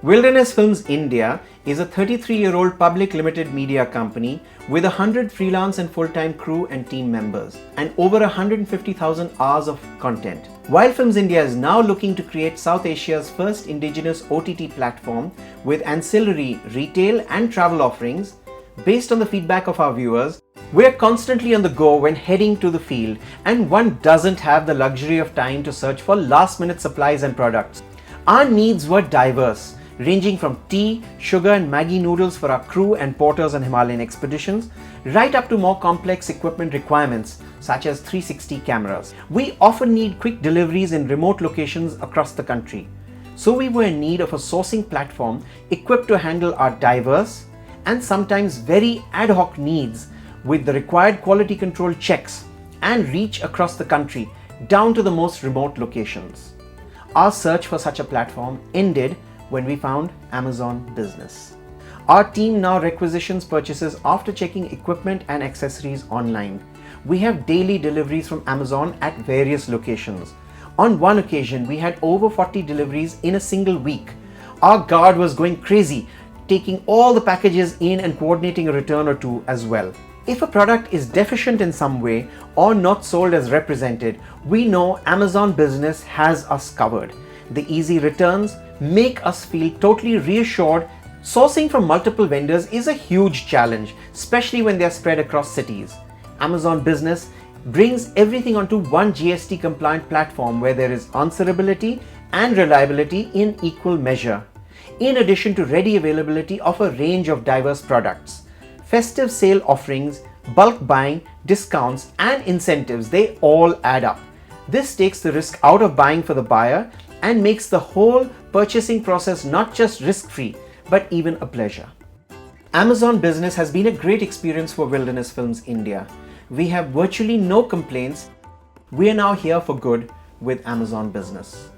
Wilderness Films India is a 33-year-old public limited media company with 100 freelance and full-time crew and team members and over 150,000 hours of content. WildFilms India is now looking to create South Asia's first indigenous OTT platform with ancillary retail and travel offerings. Based on the feedback of our viewers, we're constantly on the go when heading to the field, and one doesn't have the luxury of time to search for last-minute supplies and products. Our needs were diverse, ranging from tea, sugar and Maggi noodles for our crew and porters on Himalayan expeditions, right up to more complex equipment requirements such as 360 cameras. We often need quick deliveries in remote locations across the country. So we were in need of a sourcing platform equipped to handle our diverse and sometimes very ad hoc needs with the required quality control checks and reach across the country down to the most remote locations. Our search for such a platform ended when we found Amazon Business. Our team now requisitions purchases after checking equipment and accessories online. We have daily deliveries from Amazon at various locations. On one occasion, we had over 40 deliveries in a single week. Our guard was going crazy, taking all the packages in and coordinating a return or two as well. If a product is deficient in some way or not sold as represented, we know Amazon Business has us covered. The easy returns make us feel totally reassured. Sourcing from multiple vendors is a huge challenge, especially when they are spread across cities. Amazon Business brings everything onto one GST compliant platform where there is answerability and reliability in equal measure, in addition to ready availability of a range of diverse products. Festive sale offerings, bulk buying, discounts and incentives, they all add up. This takes the risk out of buying for the buyer and makes the whole purchasing process not just risk-free, but even a pleasure. Amazon Business has been a great experience for Wilderness Films India. We have virtually no complaints. We are now here for good with Amazon Business.